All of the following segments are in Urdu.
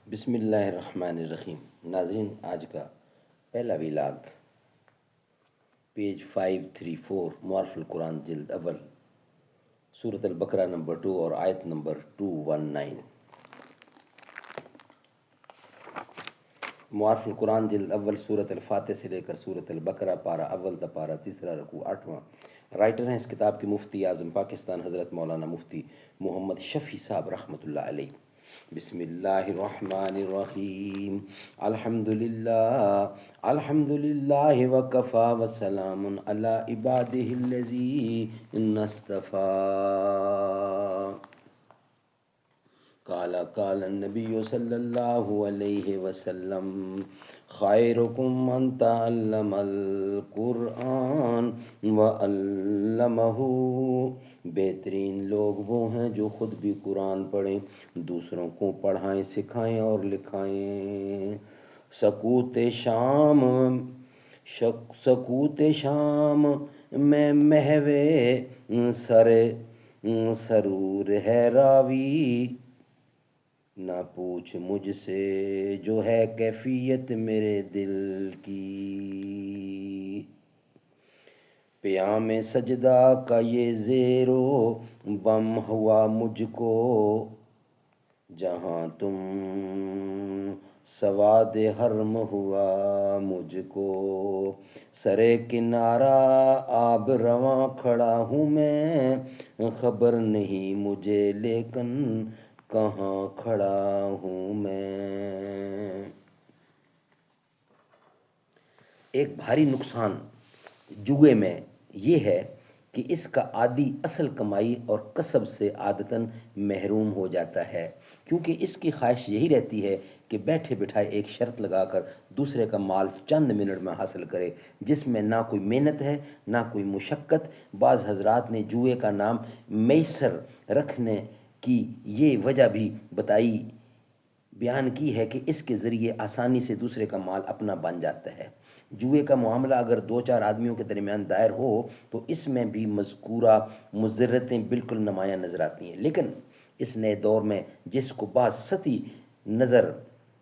بسم اللہ الرحمن الرحیم۔ ناظرین، آج کا پہلا ویلاگ پیج 534 معارف القرآن جلد اول، سورۃ البقرہ نمبر 2 اور آیت نمبر 219۔ معارف القرآن جلد اول، سورۃ الفاتح سے لے کر سورۃ البقرہ، پارہ اول تا پارہ تیسرا، رکوع 8واں۔ رائٹر ہیں اس کتاب کے مفتی اعظم پاکستان حضرت مولانا مفتی محمد شفیع صاحب رحمۃ اللہ علیہ۔ بسم اللہ الرحمن الرحیم۔ الحمدللہ وکفی وسلام علی عبادہ الذین اصطفی۔ قال النبی صلی اللہ علیہ وسلم خیرکم من تعلم القرآن وعلمہ۔ بہترین لوگ وہ ہیں جو خود بھی قرآن پڑھیں، دوسروں کو پڑھائیں، سکھائیں اور لکھائیں۔ سکوت شام میں محو سرور ہے راوی، نہ پوچھ مجھ سے جو ہے کیفیت میرے دل کی۔ پیام سجدہ کا یہ زیر و بم ہوا مجھ کو، جہاں تم سواد حرم ہوا مجھ کو۔ سرے کنارہ آب رواں کھڑا ہوں میں، خبر نہیں مجھے لیکن کہاں کھڑا ہوں میں۔ ایک بھاری نقصان جوئے میں یہ ہے کہ اس کا عادی اصل کمائی اور کسب سے عادتاً محروم ہو جاتا ہے، کیونکہ اس کی خواہش یہی رہتی ہے کہ بیٹھے بٹھائے ایک شرط لگا کر دوسرے کا مال چند منٹ میں حاصل کرے، جس میں نہ کوئی محنت ہے نہ کوئی مشقت۔ بعض حضرات نے جوئے کا نام میسر رکھنے کی یہ وجہ بھی بیان کی ہے کہ اس کے ذریعے آسانی سے دوسرے کا مال اپنا بن جاتا ہے۔ جوئے کا معاملہ اگر دو چار آدمیوں کے درمیان دائر ہو تو اس میں بھی مذکورہ مضرتیں بالکل نمایاں نظر آتی ہیں، لیکن اس نئے دور میں جس کو بعض سطحی نظر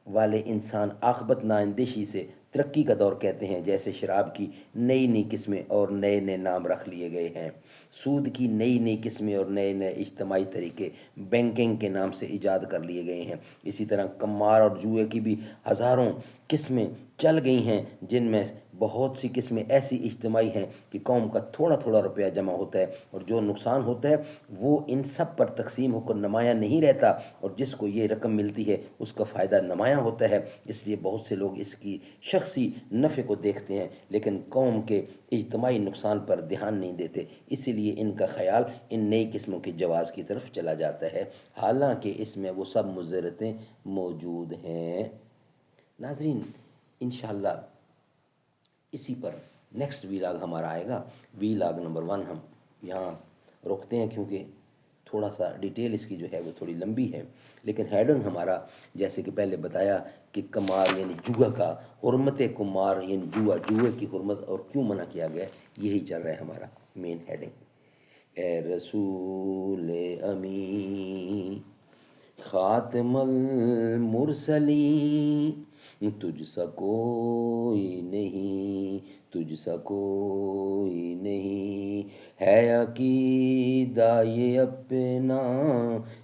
والے انسان عاقبت نااندیشی سے ترقی کا دور کہتے ہیں، جیسے شراب کی نئی نئی قسمیں اور نئے نئے نام رکھ لیے گئے ہیں، سود کی نئی نئی قسمیں اور نئے نئے اجتماعی طریقے بینکنگ کے نام سے ایجاد کر لیے گئے ہیں، اسی طرح قمار اور جوئے کی بھی ہزاروں قسمیں چل گئی ہیں، جن میں بہت سی قسمیں ایسی اجتماعی ہیں کہ قوم کا تھوڑا تھوڑا روپیہ جمع ہوتا ہے اور جو نقصان ہوتا ہے وہ ان سب پر تقسیم ہو کر نمایاں نہیں رہتا، اور جس کو یہ رقم ملتی ہے اس کا فائدہ نمایاں ہوتا ہے۔ اس لیے بہت سے لوگ اس کی شخصی نفع کو دیکھتے ہیں لیکن قوم کے اجتماعی نقصان پر دھیان نہیں دیتے، اسی لیے ان کا خیال ان نئی قسموں کے جواز کی طرف چلا جاتا ہے، حالانکہ اس میں وہ سب مضرتیں موجود ہیں۔ ناظرین، انشاءاللہ اسی پر نیکسٹ ویلاگ ہمارا آئے گا، ویلاگ نمبر 1۔ ہم یہاں روکتے ہیں کیونکہ تھوڑا سا ڈیٹیل اس کی جو ہے وہ تھوڑی لمبی ہے، لیکن ہیڈنگ ہمارا جیسے کہ پہلے بتایا کہ قمار یعنی جوا کا حرمت، قمار یعنی جوئے کی حرمت اور کیوں منع کیا گیا، یہی چل رہا ہے ہمارا مین ہیڈنگ۔ اے رسول امی خاتم المرسلین، تجھ سا کوئی نہیں، تجھ سا کوئی نہیں، ہے عقیدہ یہ اپنا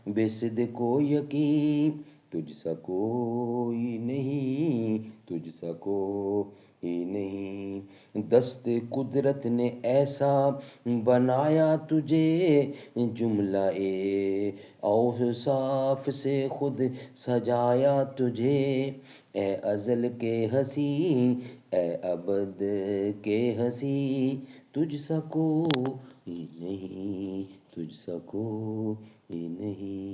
بے صدق و یقین، تجھ سا کوئی نہیں، تجھ سا کوئی نہیں۔ دست قدرت نے ایسا بنایا تجھے، جملہ اوصاف سے خود سجایا تجھے، اے ازل کے ہنسی، اے ابد کے ہنسی، تجھ سا کوئی نہیں، تجھ سا کوئی نہیں۔